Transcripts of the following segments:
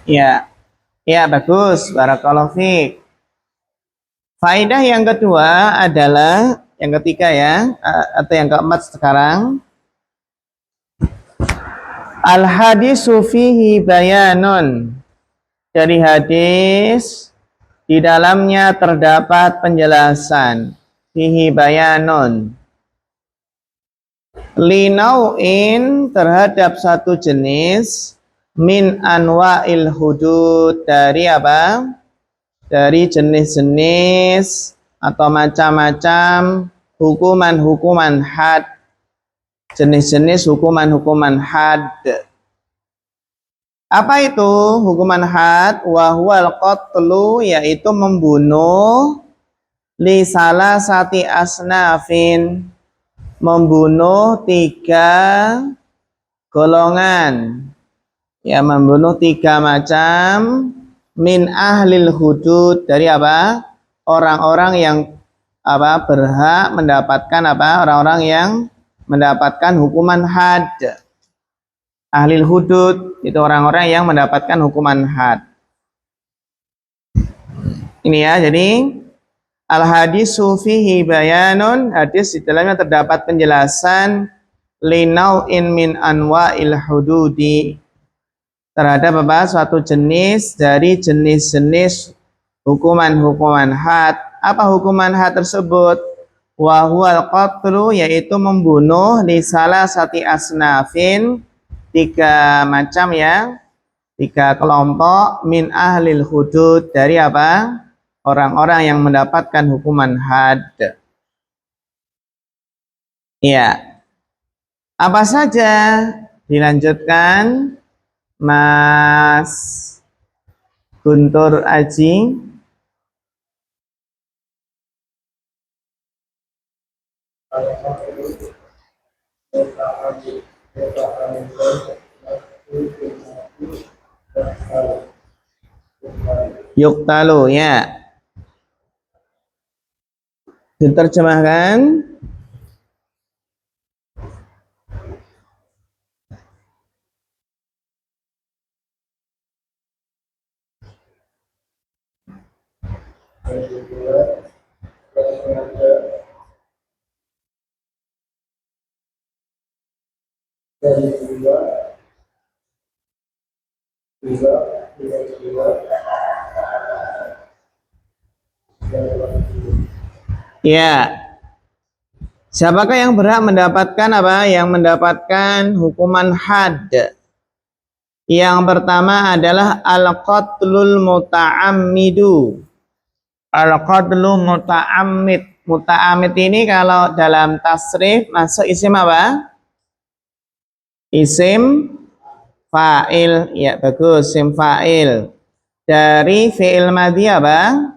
Ya, ya bagus. Barakallahu fiik. Faedah yang kedua adalah yang ketiga ya, atau yang keempat sekarang. Al-hadisu fihi bayanun. Dari hadis di dalamnya terdapat penjelasan. Fihi bayanun. Linau'in terhadap satu jenis min anwa'il hudud dari apa? Dari jenis-jenis atau macam-macam hukuman-hukuman had, jenis-jenis hukuman-hukuman had. Apa itu hukuman had? Wahwal qatlu, yaitu membunuh li salasati asnafin, membunuh 3 golongan, ya, membunuh 3 macam min ahlil hudud, dari apa? Orang-orang yang apa? Berhak mendapatkan apa? Orang-orang yang mendapatkan hukuman had. Ahlil hudud itu orang-orang yang mendapatkan hukuman had. Ini ya, jadi al-hadisu fihi bayanun, hadis di dalamnya terdapat penjelasan linau'in min anwa'il hududi, terhadap apa? Suatu jenis dari jenis-jenis hukuman-hukuman had. Apa hukuman had tersebut? Wa huwal qatlu, yaitu membunuh li salasati asnafin, 3 macam ya, 3 kelompok min ahlil hudud, dari apa? Orang-orang yang mendapatkan hukuman had. Ya. Apa saja? Dilanjutkan Mas Guntur Aji. Yuktalu, ya. Diterjemahkan. Ya. Siapakah yang berhak mendapatkan apa? Yang mendapatkan hukuman had? Yang pertama adalah al-qatlul muta'ammidu. Al-qatlu muta'ammid. Muta'ammid ini kalau dalam tasrif masuk isim apa? Isim fa'il. Ya, bagus, isim fa'il. Dari fi'il madhi apa?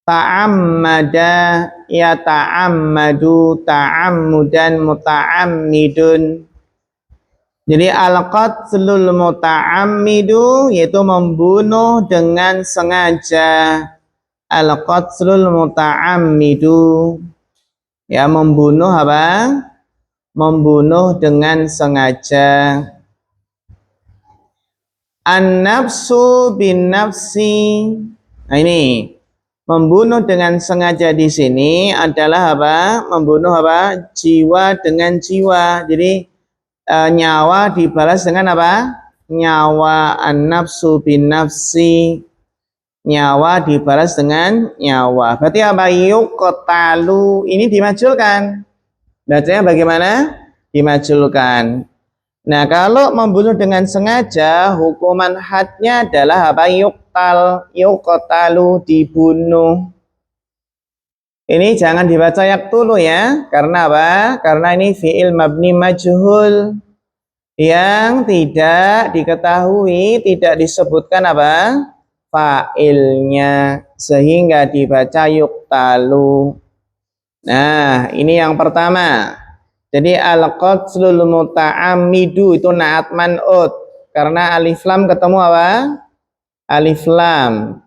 Ta'ammada, ya, ta'ammadu, ta'ammudan, muta'ammidun. Jadi al-qatlul muta'ammidu, yaitu membunuh dengan sengaja. Al-qatlul muta'ammidu, ya, membunuh apa? Membunuh dengan sengaja. An-nafsu bin nafsi. Nah, ini membunuh dengan sengaja di sini adalah apa? Membunuh apa? Jiwa dengan jiwa. Jadi nyawa dibalas dengan apa? Nyawa. An-nafsu bin nafsi, nyawa dibalas dengan nyawa. Berarti apa? Yuqtalu, ini dimajulkan. Bacanya bagaimana? Dimajulkan. Nah, kalau membunuh dengan sengaja, hukuman hadnya adalah apa? Yuqtal, yuqtalu, dibunuh. Ini jangan dibaca yaktulu ya. Karena apa? Karena ini fi'il mabni majhul yang tidak diketahui, tidak disebutkan apa? Fa'ilnya, sehingga dibaca yuqtalu. Nah, ini yang pertama. Jadi al-qatlul muta'ammidu itu na'at man'ut, karena alif lam ketemu apa? Alif lam.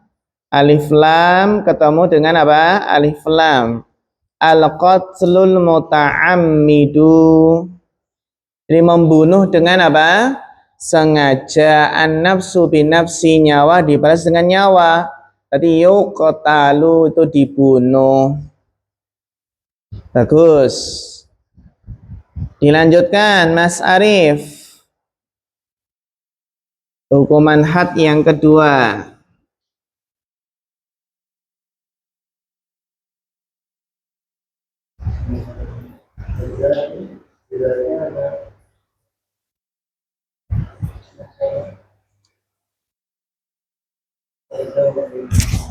Alif lam ketemu dengan apa? Alif lam. al-qatlul muta'ammidu. Jadi membunuh dengan apa? Sengaja. An-nafsu binafsi, nyawa dibalas dengan nyawa. Tadi yuqtalu itu dibunuh. Bagus. Dilanjutkan Mas Arif. Hukuman had yang kedua.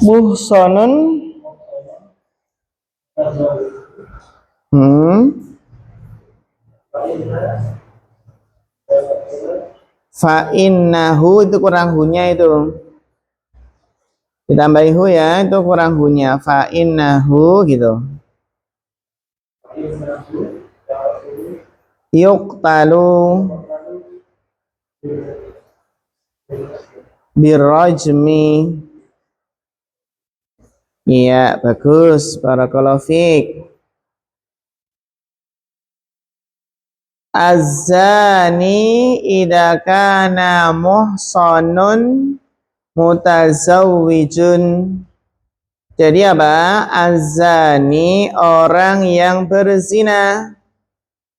Muhsanun Fa'innahu itu kurang hunya itu. Ditambahi hu ya, itu kurang hunya. Fa'innahu gitu. Yuqtalu birrajmi. Iya, bagus. Barakallahu fiik. Az-zani idza kana muhsanun mutazawwijun. Jadi apa? Az-zani orang yang berzina.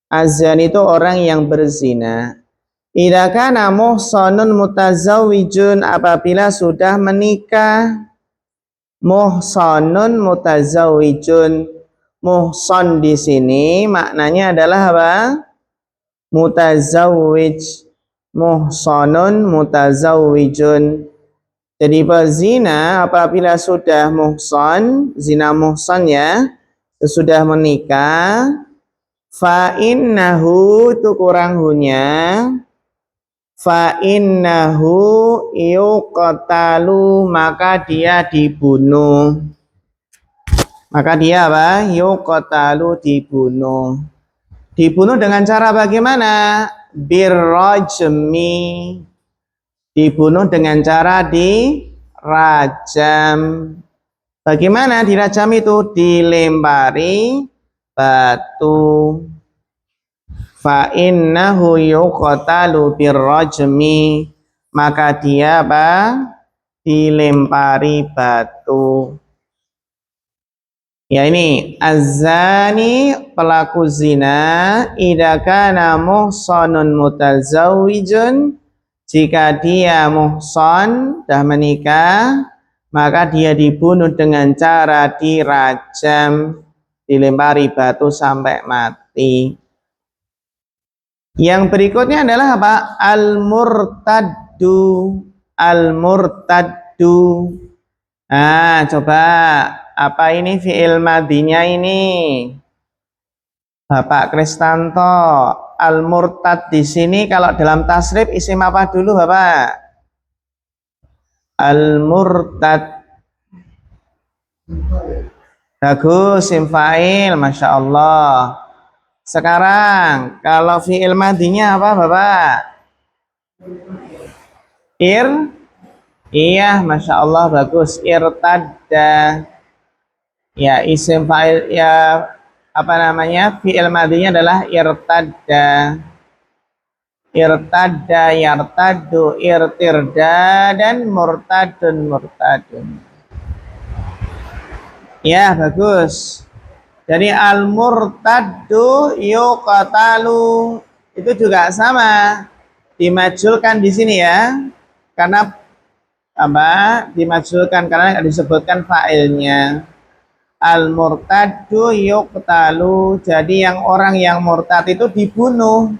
Az-zani itu orang yang berzina. Idza kana muhsanun mutazawwijun, apabila sudah menikah. Muhsanun mutazawwijun. Muhsan di sini maknanya adalah apa? Mutazawwij. Muhsanun mutazawwijun. Jadi pezina apabila sudah muhsan, zina muhsan ya, sudah menikah, fa innahu itu kurang hunya, fa innahu yuqtalu, maka dia dibunuh. Maka dia apa? Yuqtalu, dibunuh. Dibunuh dengan cara bagaimana? Birrajmi. Dibunuh dengan cara dirajam. Bagaimana dirajam itu? Dilempari batu. Fa innahu yuqtalu birrajmi. Maka dia apa? Dilempari batu. Ya ini az-zani, pelaku zina, idza kana muhsanun mutazawwijun, jika dia muhsan, dah menikah, maka dia dibunuh dengan cara dirajam, dilempari batu sampai mati. Yang berikutnya adalah apa? Al-murtaddu. Al-murtaddu. Nah, coba apa ini fi'il madinya ini? Bapak Kristanto, al-murtad di sini kalau dalam tasrif isim apa dulu, Bapak? Al-murtad. Bagus, isim fa'il, Masya Allah. Sekarang kalau fi'il madinya apa, Bapak? Iya, Masya Allah, bagus. Irtadda. Ya, isim fa'il, ya apa namanya? Fi'il madinya adalah irtadda. Irtadda, yartaddu, irtirda, dan murtadun, murtadun. Ya, bagus. Jadi al-murtaddu yuqtalu itu juga sama. Dimajulkan di sini ya. Karena apa? Dimajulkan karena disebutkan fa'ilnya. Al-murtaddu yuqtalu. Jadi yang orang yang murtad itu dibunuh.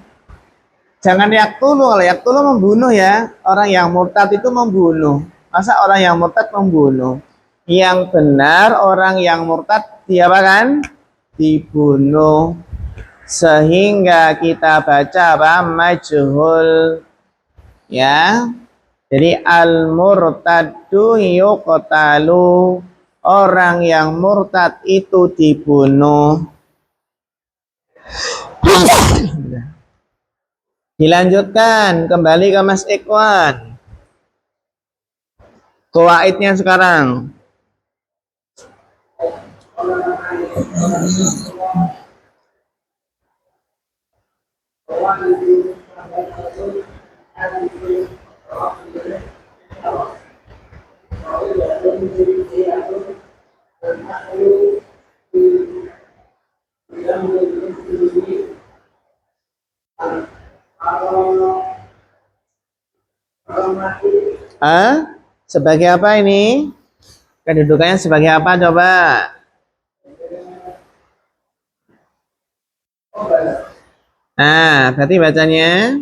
Jangan yaktulu. Kalau yaktulu membunuh ya. Orang yang murtad itu membunuh. Masa orang yang murtad membunuh? Yang benar orang yang murtad diapakan? Dibunuh. Sehingga kita baca apa? Majhul. Ya. Jadi al-murtaddu yuqtalu. Orang yang murtad itu dibunuh. Dilanjutkan kembali ke Mas Ikhwan. Qawaidnya sekarang. Ah, sebagai apa ini? Kedudukannya sebagai apa coba? Nah, berarti bacanya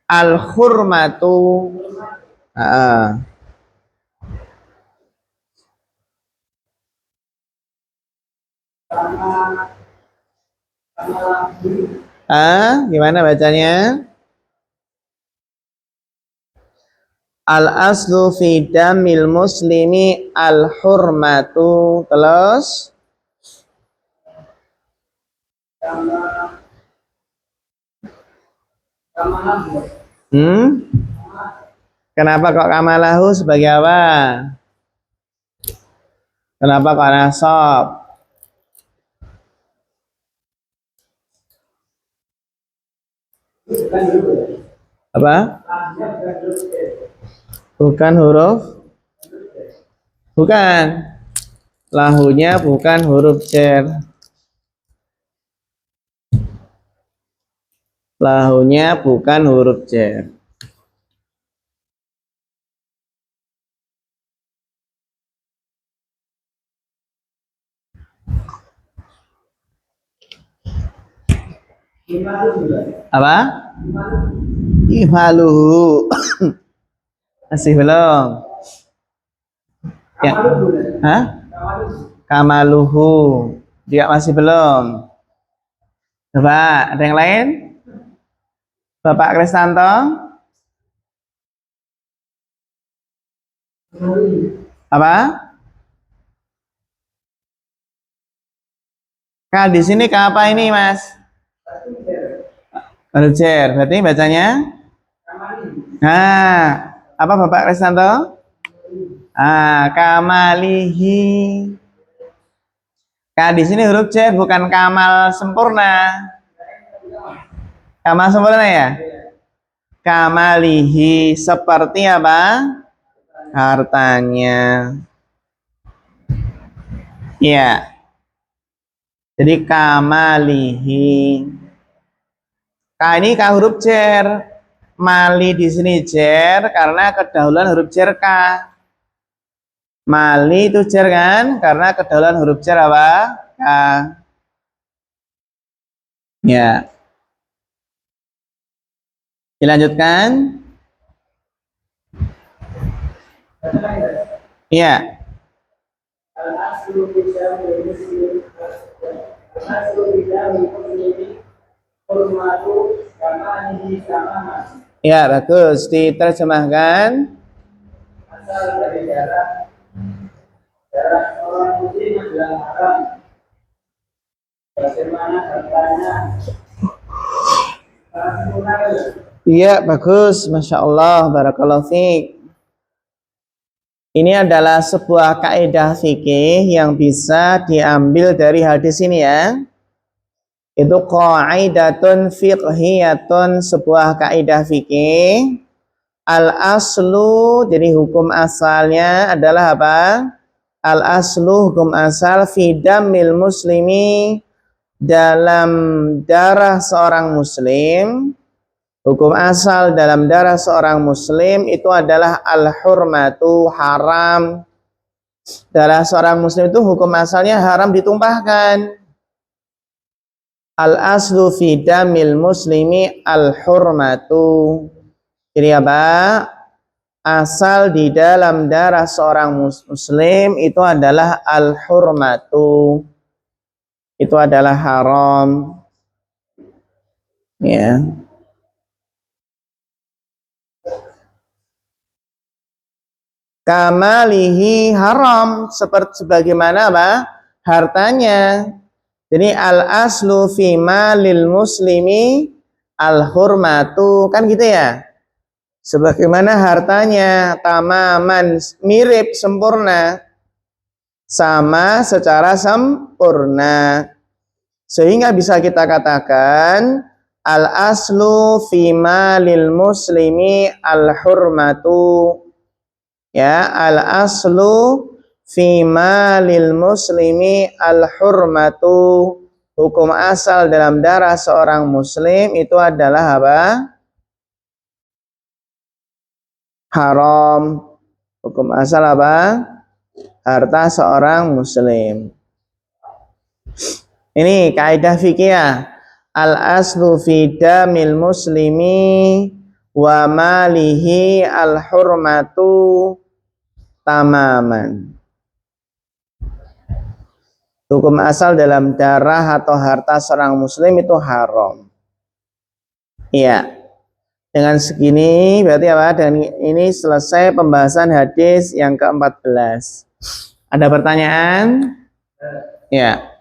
al-hurmatu. Ah, gimana bacanya? Al-aslu fi damil muslimi al-hurmatu. Terus? Hmm? Kenapa kok kamalahu sebagai apa? Kenapa kok nasab? Apa? Bukan huruf? Bukan. Lahunya bukan huruf jar. Lahunya bukan huruf jar. Apa? Imaluhu. Masih belum? Ya. Hah? Kamaluhu. Dia masih belum. Coba, ada yang lain? Bapak Kristanto? Apa? Kak, di sini ke apa ini, Mas? Huruf jar. Berarti bacanya? Nah, apa Bapak Kristanto? Kamalihi. Kak, di sini huruf jar bukan kamal sempurna. Kamal sempurna ya? Kamalihi seperti apa? Hartanya. Ya. Jadi kamalihi. K ini K huruf jar. Mali di sini jar karena kedahuluan huruf jar K. Mali itu jar kan? Karena kedahuluan huruf jar apa? K. Ya. Dilanjutkan. Ya. Ya, bagus. Diterjemahkan. Asal dari darah orang muslim adalah haram. Bagaimana hartanya? Iya, bagus. Masya Allah. Barakallahu fiik. Ini adalah sebuah kaidah fikih yang bisa diambil dari hadis ini ya. Itu qaidatun fiqhiyatun, sebuah kaidah fikih. Al-aslu, jadi hukum asalnya adalah apa? Al-aslu, hukum asal fi damil muslimi, dalam darah seorang muslim. Hukum asal dalam darah seorang muslim itu adalah al-hurmatu, haram. Darah seorang muslim itu hukum asalnya haram ditumpahkan. Al-aslu fi damil muslimi al-hurmatu. Jadi apa? Asal di dalam darah seorang muslim itu adalah al-hurmatu. Itu adalah haram. Ya. Kamalihi haram, seperti sebagaimana apa? Hartanya. Jadi al-aslu fi malil muslimi al-hurmatu, kan gitu ya. sebagaimana hartanya tamaman, mirip sempurna, sama secara sempurna, sehingga bisa kita katakan al aslu fima lil muslimi al hurmatu, ya, al aslu fima lil muslimi al hurmatu, hukum asal dalam darah seorang muslim itu adalah apa? Haram. Hukum asal apa? Harta seorang muslim. Ini kaidah fikih. Al aslu fi damil muslimi wa malihi al hurmatu tamaman. Hukum asal dalam darah atau harta seorang muslim itu haram. Iya. Dengan segini berarti apa? Dan ini selesai pembahasan hadis yang ke-14. Ada pertanyaan? Ya.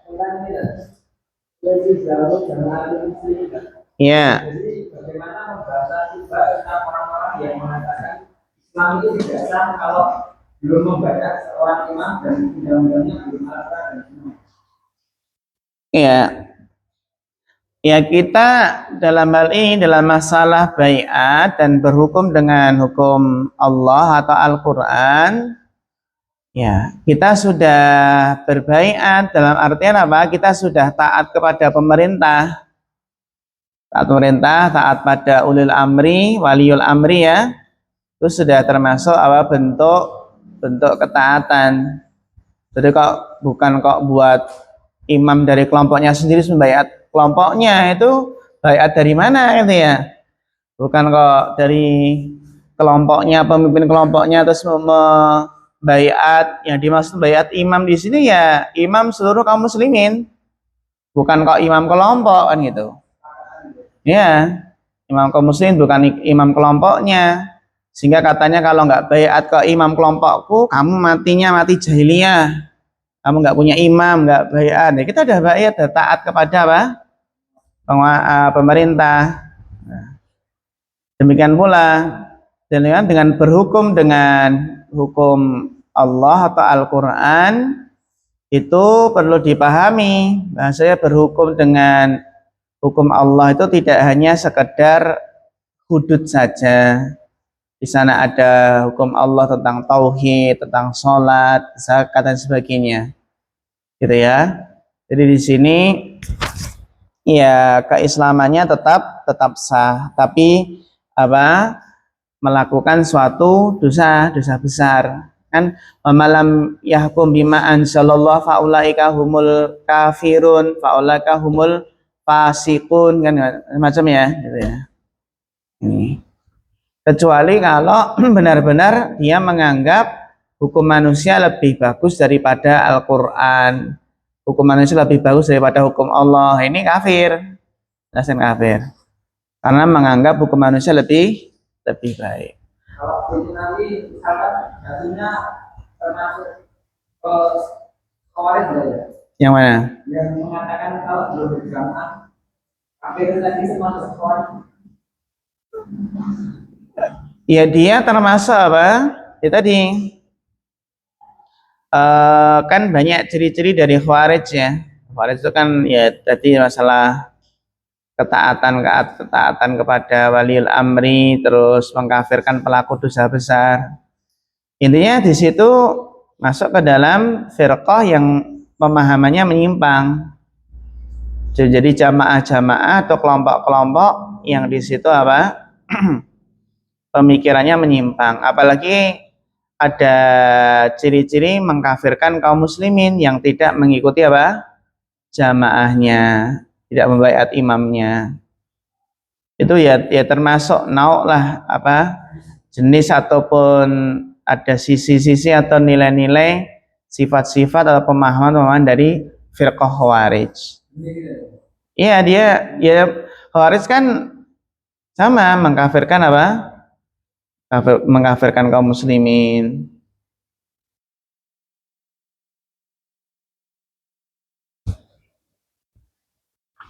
Ya. Jadi bagaimana membatasi tentang orang-orang yang mengatakan Islam itu tidak sah kalau belum membaca seorang imam dan undang-undangnya belum ada dan semua. Ya. Ya, kita dalam hal ini dalam masalah baiat dan berhukum dengan hukum Allah atau Al-Quran, ya, kita sudah berbaiat dalam artian apa? Kita sudah taat kepada pemerintah, taat pada ulil amri, waliul amri, ya, itu sudah termasuk apa? bentuk ketaatan. Jadi bukan buat imam dari kelompoknya sendiri membaiat kelompoknya, itu baiat dari mana gitu ya? Bukan dari kelompoknya, pemimpin kelompoknya terus membaiat. Yang dimaksud baiat imam di sini ya imam seluruh kaum muslimin, bukan imam kelompok kan gitu. Ya, imam kaum muslimin bukan imam kelompoknya. Sehingga katanya kalau nggak baiat ke imam kelompokku, kamu matinya mati jahiliyah. Kamu nggak punya imam, nggak baiat. Ya, kita udah baiat, udah taat kepada apa? Pemerintah. Nah, demikian pula dengan berhukum dengan hukum Allah atau Al-Quran, itu perlu dipahami bahasanya berhukum dengan hukum Allah itu tidak hanya sekedar hudud saja. Di sana ada hukum Allah tentang tauhid, tentang sholat, zakat dan sebagainya, gitu ya. Jadi di sini ya keislamannya tetap sah, tapi apa? Melakukan suatu dosa besar. Kan malam yahkum bima anzalallah faulaika humul kafirun, faulaika humul fasikun, kan macam ya, gitu ya. Ini. Kecuali kalau benar-benar dia menganggap hukum manusia lebih bagus daripada Al-Quran, hukum manusia lebih bagus daripada hukum Allah, ini kafir, dasar kafir, karena menganggap hukum manusia lebih baik. Kalau itu nanti misalkan hasilnya termasuk khawarij ya. Yang mana? Yang mengatakan kalau belum berjamaah kafir tadi termasuk khawarij. Ya dia termasuk apa? Ya tadi kan banyak ciri-ciri dari khawarij ya. Khawarij itu kan ya tadi masalah ketaatan kepada waliul amri, terus mengkafirkan pelaku dosa besar. Intinya di situ masuk ke dalam firqah yang pemahamannya menyimpang. Jadi jamaah-jamaah atau kelompok-kelompok yang di situ apa? Pemikirannya menyimpang. Apalagi ada ciri-ciri mengkafirkan kaum muslimin yang tidak mengikuti apa? Jamaahnya, tidak membaiat imamnya. Itu ya termasuk nauk lah apa? Jenis ataupun ada sisi-sisi atau nilai-nilai sifat-sifat atau pemahaman dari firqah khawarij. Iya, dia khawarij kan sama mengkafirkan apa? Mengkafirkan kaum muslimin.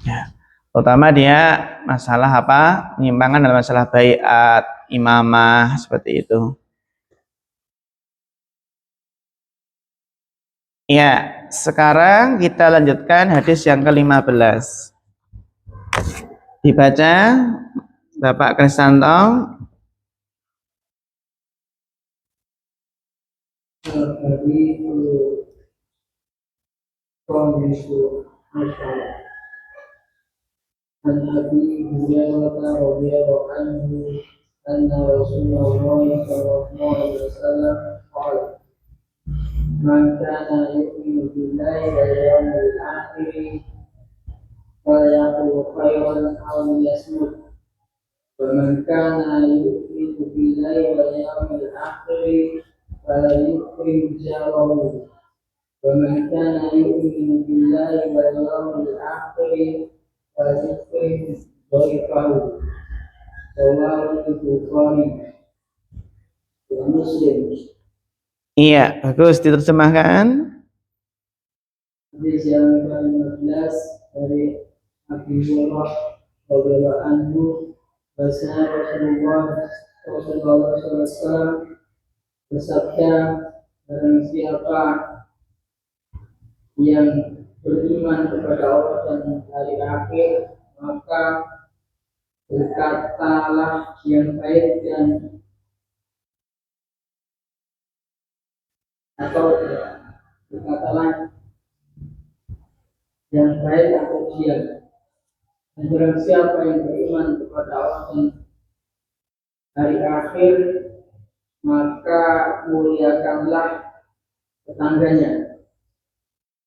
Ya, terutama dia masalah apa? Penyimpangan dalam masalah baiat. imamah seperti itu. Ya, sekarang kita lanjutkan hadis yang ke-15. Dibaca Bapak Kristanto. عن أبي هريرة رضي الله عنه أن رسول الله صلى الله عليه وسلم قال: من كان يؤمن بالله واليوم الآخر فليقل خيرا أو ليصمت، ومن كان يؤمن بالله واليوم الآخر فليكرم جاره، ومن كان يؤمن بالله واليوم الآخر فليكرم ضيفه. رواه البخاري ومسلم. Iya, bagus diterjemahkan. Hadis yang ke-15 dari Abi Hurairah radhiyallahu anhu, bahwasanya Rasulullah SAW bersabda, barang siapa yang beriman kepada Allah dan hari akhir, maka berkatalah yang baik dan atau berkatalah yang baik atau diam. Dan barang siapa yang beriman kepada Allah dan hari akhir, maka muliakanlah tetangganya.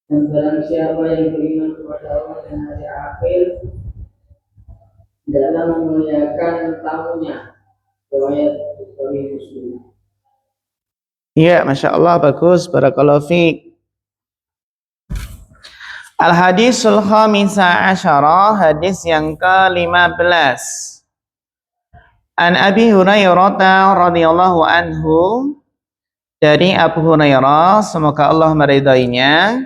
Dan barang siapa yang beriman kepada Allah dan hari akhir, hendaklah memuliakan tamunya. Riwayat Bukhari Muslim. Iya, Masya Allah, bagus. Barakallahu fiik. Al-hadisul khamisa asyara, hadis yang ke-15. An Abi Hurairah radhiyallahu anhu, dari Abu Hurairah, semoga Allah meridainya,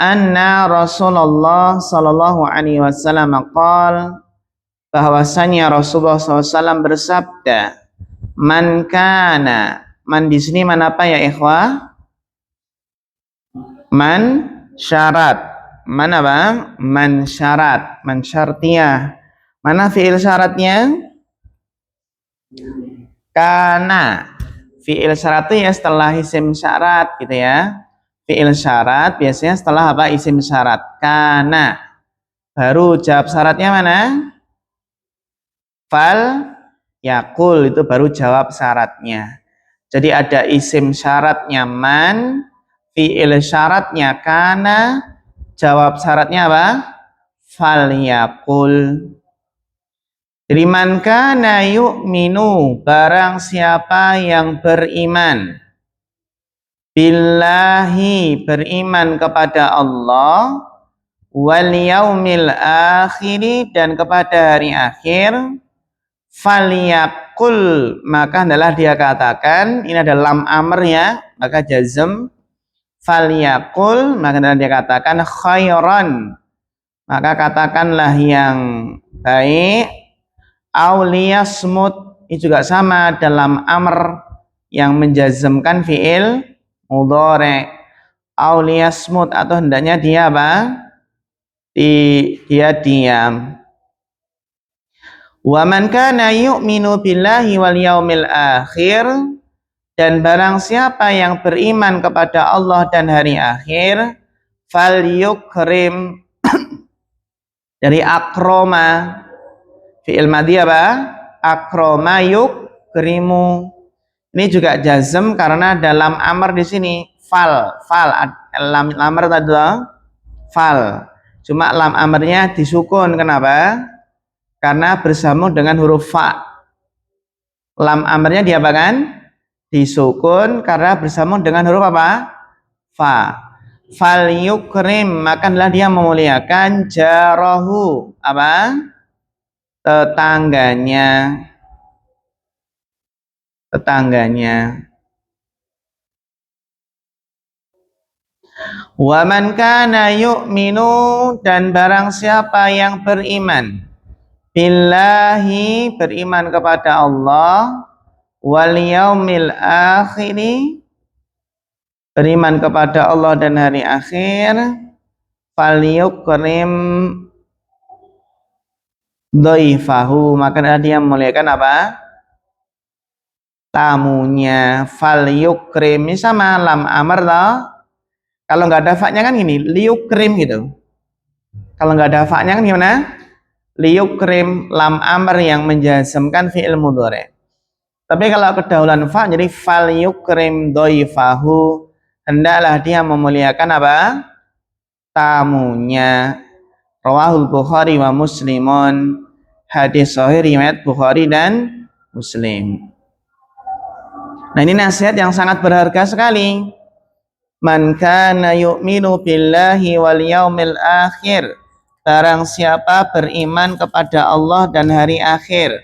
anna Rasulullah sallallahu alaihi wasallam qala, bahwasanya Rasulullah SAW bersabda, man kana, man di sini man apa ya ikhwah? Man syarat. Man apa? Man syarat, man syartiyah. Mana fiil syaratnya? Kana. Fiil syarat itu ya setelah isim syarat gitu ya. Fiil syarat biasanya setelah apa? Isim syarat. Kana. Baru jawab syaratnya mana? Fal yakul, itu baru jawab syaratnya. Jadi ada isim syaratnya man, fiil syaratnya kana, jawab syaratnya apa? Fal yakul. Jadi man kana yu'minu, barang siapa yang beriman, billahi, beriman kepada Allah, wal yaumil akhiri, dan kepada hari akhir, falyakul, maka adalah dia katakan, ini ada lam amr ya, maka jazm, falyakul, maka adalah dia katakan khairan, maka katakanlah yang baik, auliyasmut, ini juga sama dalam amr yang menjazmkan fiil mudhari, auliyasmut, atau hendaknya dia apa? Dia diam. Wa man kana yu'minu billahi wal yaumil akhir, dan barang siapa yang beriman kepada Allah dan hari akhir, falyukrim, dari akroma, fi'il madhi apa? Akroma yukrimu. Ini juga jazm karena dalam amr di sini fal lam amr tadi fal. Cuma lam amrnya disukun, kenapa? Karena bersambung dengan huruf fa. Lam amrnya diapakan? Disukun karena bersambung dengan huruf apa? Fa. Fal yukrim, maka adalah dia memuliakan jarahu, apa? Tetangganya. Wa man kana yu'minu, dan barang siapa yang beriman, billahi beriman kepada Allah, wal yaumil akhiri beriman kepada Allah dan hari akhir, falyukrim dhaifahu maka dia memuliakan apa? Tamunya. Falyukrim ini sama lam amr toh. Kalau nggak ada fa-nya kan gini, liukrim gitu. Kalau nggak ada fa-nya kan gimana? Liukrim lam amr yang menjazmkan fi'il mudhari'. Tapi kalau kedahuluan fa jadi falyukrim dhaifahu, hendaklah dia memuliakan apa? Tamunya. Rawahul Bukhari wa Muslimun, hadis sahih riwayat Bukhari dan Muslim. Nah, ini nasihat yang sangat berharga sekali. Man kana yu'minu billahi wal yaumil akhir, barang siapa beriman kepada Allah dan hari akhir.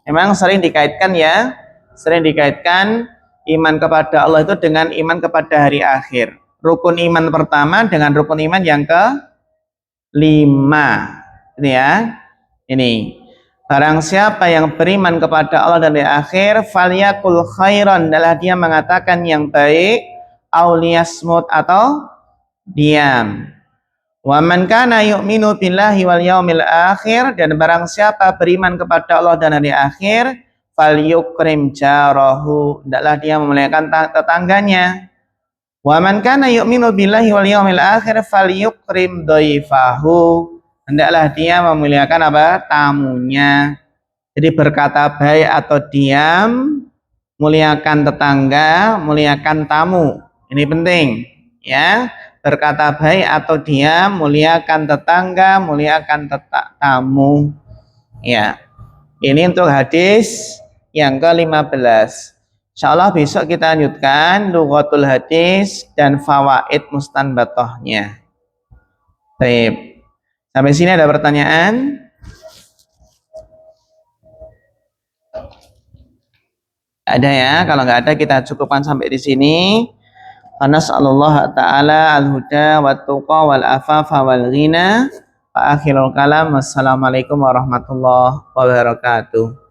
Memang sering dikaitkan ya, sering dikaitkan iman kepada Allah itu dengan iman kepada hari akhir. Rukun iman pertama dengan rukun iman yang ke 5, ini ya. Ini barang siapa yang beriman kepada Allah dan hari akhir, falyakul khairan, adalah dia mengatakan yang baik, auliyasmut atau diam. Wa man kana yu'minu billahi wal yaumil akhir, dan barang siapa beriman kepada Allah dan hari akhir, falyukrim jarahu, adalah dia memuliakan tetangganya. Wa man kana yu'minu billahi wal yaumil akhir falyukrim dhaifahu, hendaklah dia memuliakan apa? Tamunya. Jadi berkata baik atau diam, muliakan tetangga, muliakan tamu. Ini penting ya. Berkata baik atau diam, muliakan tetangga, muliakan tamu. Ya. Ini untuk hadis yang ke-15. Insyaallah besok kita lanjutkan lughatul hadis dan fawaid mustanbatohnya. Baik. Sampai sini ada pertanyaan? Ada ya? Kalau nggak ada kita cukupkan sampai di sini. Nas'alullah ta'ala al-huda wa tuqa wal afafa wal ghina. Fa akhirul kalam. Wassalamualaikum warahmatullahi wabarakatuh.